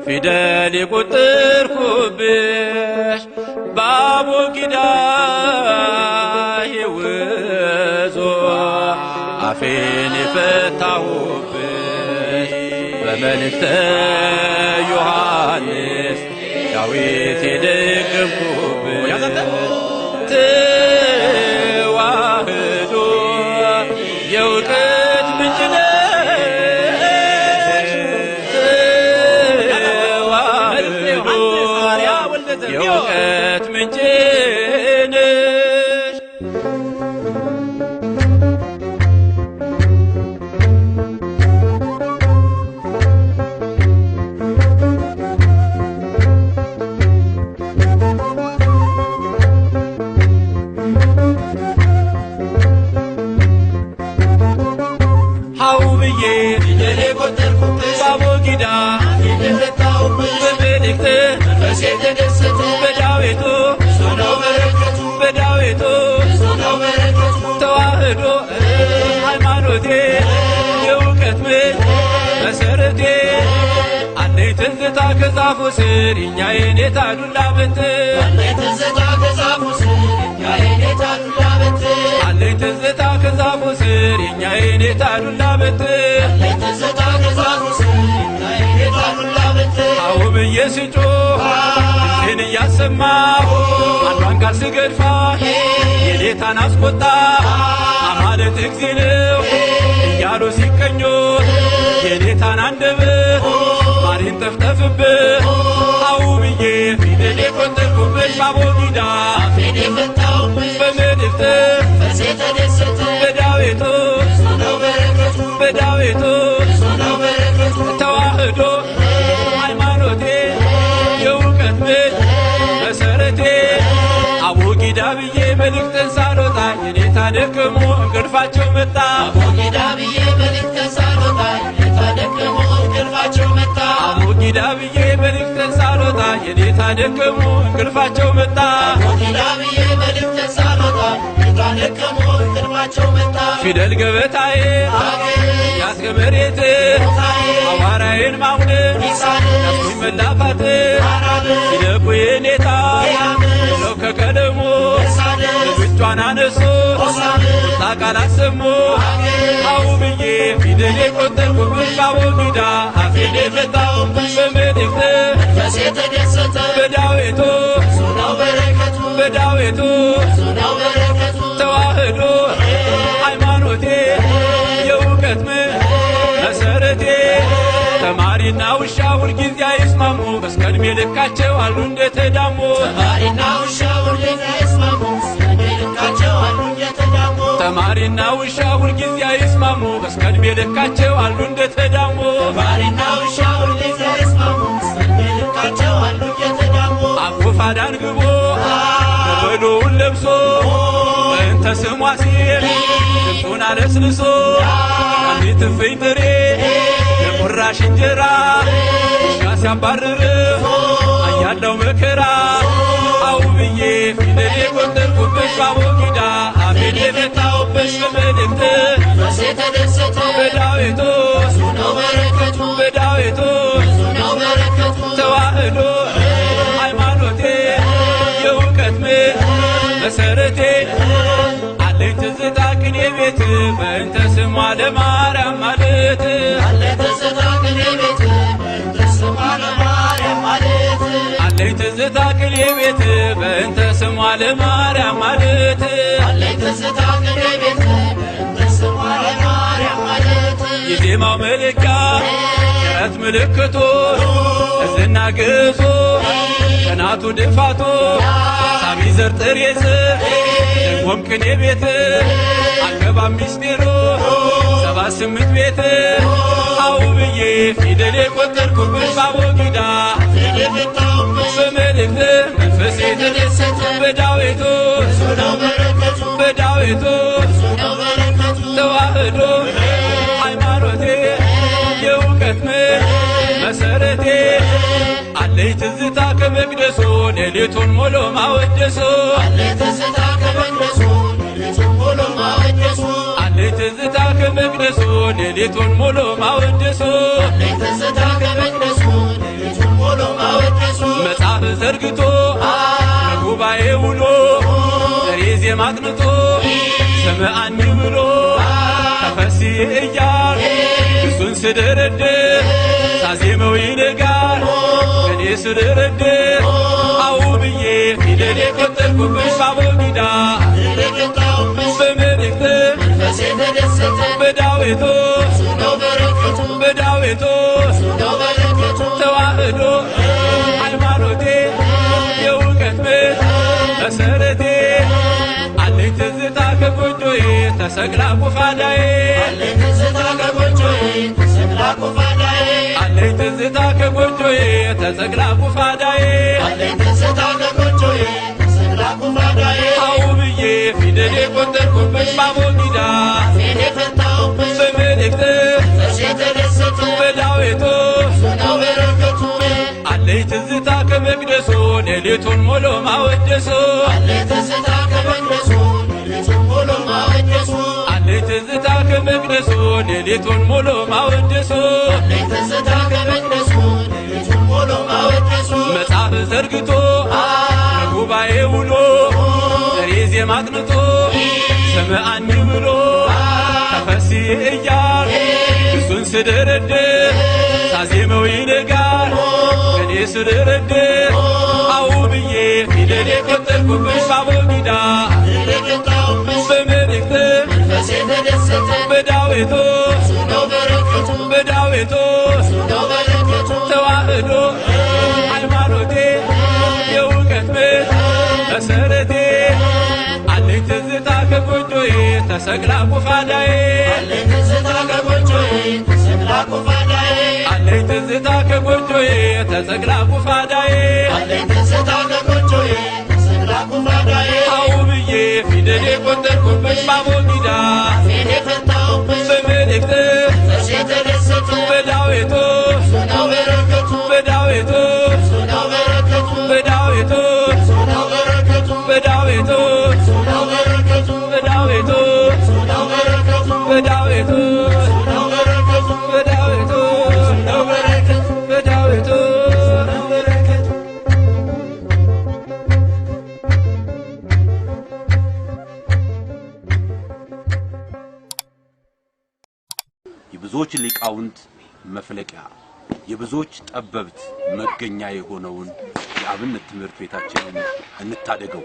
ፊደል ቁጥርኩብሽ ባቦጊዳ ይውዞ አፌን የፈታሁብሽ በመልእክተ ዮሐንስ ዳዊት የደገምኩብሽ ተዋህዶ የእውቀት ምንጭ ነሽ ተዋህዶ የእውቀት ምንጭ ነሽ በዳዊቱ ተዋህዶ ሃይማኖቴ የእውቀት ምንጭ መሰረቴ አለኝ ትዝታ ከዛፉ ስር የእኛ የኔታ ዱላ በትር አለኝ ትዝታ ከዛፉ ስር የእኛ የኔታ ዱላ በትር አው ብዬ ስጮህ ድምፄን እያሰማሁ አንዷን ቃል ስገድፋ የኔታን አስቆጣ አማለት እግዚእ ነው እያሉ ሲቀኙት የኔታን አንደበት ማሪን ጠፍጠፍብህ አው ብዬ ፊደል የቆጠርኩብሽ ባቦጊዳ በመልእክት በዳዊቱ ተዋህዶ ሃይማኖቴ የእውቀት ምንጭ መሰረቴ አቦጊዳ ብዬ መልእክትን ሳልወጣ የኔታ ደከሙ እንቅልፋቸው መጣ አቦጊዳ ብዬ መልእክትን ሳልወጣ የኔታ ደከሙ እንቅልፋቸው መጣ ፊደል ገበታዬ ያስገ መሬት አዋራዬን ማውደድ ያስኩኝ መላፋት ሲለቁ የኔታ ነው ከቀለሙ ልጆቿን አነሱ ቁጣ ቃል አሰሙ አው ብዬ ፊደል የቆጠርኩብሽ ባቦጊዳ አፌን የፈታሁብሽ በመልእክት በዳዊቱ ተዋህዶ ሃይማኖቴ የእውቀት ምንጭ መሰረቴ ተማሪና ውሻ ሁልጊዜ አይስማሙ በስከድሜ ልካቸው አሉ እንደተዳሙ ተማሪና ውሻ ሁልጊዜ አይስማሙ በስከድሜ ልካቸው አሉ እንደተዳሙ አኩፋዳን ግቦ ነበዶውን ለብሶ በእንተ ስሟ ሲል ድምፁን አለስልሶ አንዲት እፍኝ ጥሬ ለቁራሽ እንጀራ ውሻ ሲያባርር አያለው መከራ አው ብዬ ፊደል የቆጠርኩብሽ ባቦጊዳ አፌን የፈታሁብሽ በመልእክት በዳዊቱ ተዋህዶ ሃይማኖቴ የእውቀት ምንጭ መሰረቴ አለኝ ትዝታ ቅኔ ቤት በእንተ ስሟ ለማርያም ማለት አለኝ ትዝታ ቅኔ ቤት በእንተ ስሟ ለማርያም ማለት የዜማው መለኪያ የረት ምልክቱ እዝና ግዕዙ ቀናቱ ድፋቱ ሳቢ ዘር ጥሬ ስር ደግሞም ቅኔ ቤት አገባብ ሚስጢሩ 78 ቤት አው ብዬ ፊደል የቆጠርኩብሽ ባቦጊዳ በመልእክት መንፈሴ ተደሰተ በዳዊቱ ተዋህዶ ሃይማኖቴ የእውቀት ምንጭ መሰረቴ አለኝ አለይ ትዝታ ከመቅደሱ ሌሊቱን ሙሉ ማወደሱ አለይ ትዝታ ከመቅደሱ ሌሊቱን ሙሉ ማወደሱ አለይ ትዝታ ከመቅደሱ ሌሊቱን ሙሉ ማወደሱ አለይ ትዝታ ከመቅደሱ ሌሊቱን ሙሉ ማወደሱ መጽሐፍ ዘርግቶ በጉባኤ ውሎ ዜማ አጥንቶ ሰማዕኒ ብሎ ተፈሲ እያል እሱን ስደረድር ሳዜመው ይነጋል እኔ ስደረድር አው ብዬ ፊደል የቆጠርኩብሽ ባቦጊዳ በመልእክት መንፈሴ ተደሰተ በዳዊቱ በዳዊቱ ተዋህዶ ሃይማኖቴ የእውቀት ቤት መሰረቴ አለኝ ትዝታ ከጎጆዬ ተሰቅላ ቁፋዳዬ አለኝ ትዝታ ከጎጆዬ ተሰቅላ ቁፋዳዬ አለኝ ትዝታ ከጎጆዬ ተሰቅላ ቁፋዳዬ አለኝ ትዝታ ከጎጆዬ ተሰቅላ ቁፋዳዬ አው ብዬ ፊደል የቆጠርኩብሽ ባቦጊዳ እኔ ፈታሁብሽ በመልእክት መንፈሴ ተደሰተ በዳዊቱ ነው በረከቱ አለኝ ትዝታ ከመቅደሱ ሌሊቱን ሙሉ ማወደሱ አለኝ ትዝታ ከመቅደሱ ሌሊቱን ሙሉ ማወደሱ አለኝ ትዝታ ከመቅደሱ ሌሊቱን ሙሉ ማወደሱ አለኝ ትዝታ ከመቅደሱ ሌሊቱን ሙሉ ማወደሱ መጽሐፍ ዘርግቶ በጉባኤ ውሎ ዜማ አጥንቶ ሰማዕኒ ብሎ ተፈሲ እያል እሱን ስደረድር ሳዜመው ይነጋል እኔ ስደረድር አው ብዬ ፊደል የቆጠርኩብሽ ባቦጊዳ በመልእክት መንፈሴ ተደሰተ በዳዊቱ በዳዊቱ ተዋህዶ ሃይማኖቴ የእውቀት ቤት መሰረቴ አለኝ ትዝታ ከጎጆዬ ተሰቅላ ቁፋዳዬ አለኝ ትዝታ ከጎጆዬ ተሰቅላ ቁፋዳዬ አለኝ ትዝታ ከጎጆዬ ተሰቅላ ቁፋዳዬ አለኝ ትዝታ ከጎጆዬ ተሰቅላ ቁፋዳዬ አው ብዬ ፊደል የቆጠርኩብሽ ባቦጊዳ እኔ ፈታሁብሽ በመልእክት መንፈሴ ተደሰተ በዳዊቱ ነው በረከቱ በዳዊቱ ነው በረከቱ በዳዊቱ ነው በረከቱ በዳዊቱ ነው በረከቱ በዳዊቱ ነው በረከቱ በዳዊቱ ነው በረከቱ በዳዊቱ ነው በረከቱ በዳዊቱ ነው በረከቱ የብዙዎች ሊቃውንት መፍለቂያ የብዙዎች ጠበብት መገኛ የሆነውን የአብነት ትምህርት ቤታችንን እንታደገው።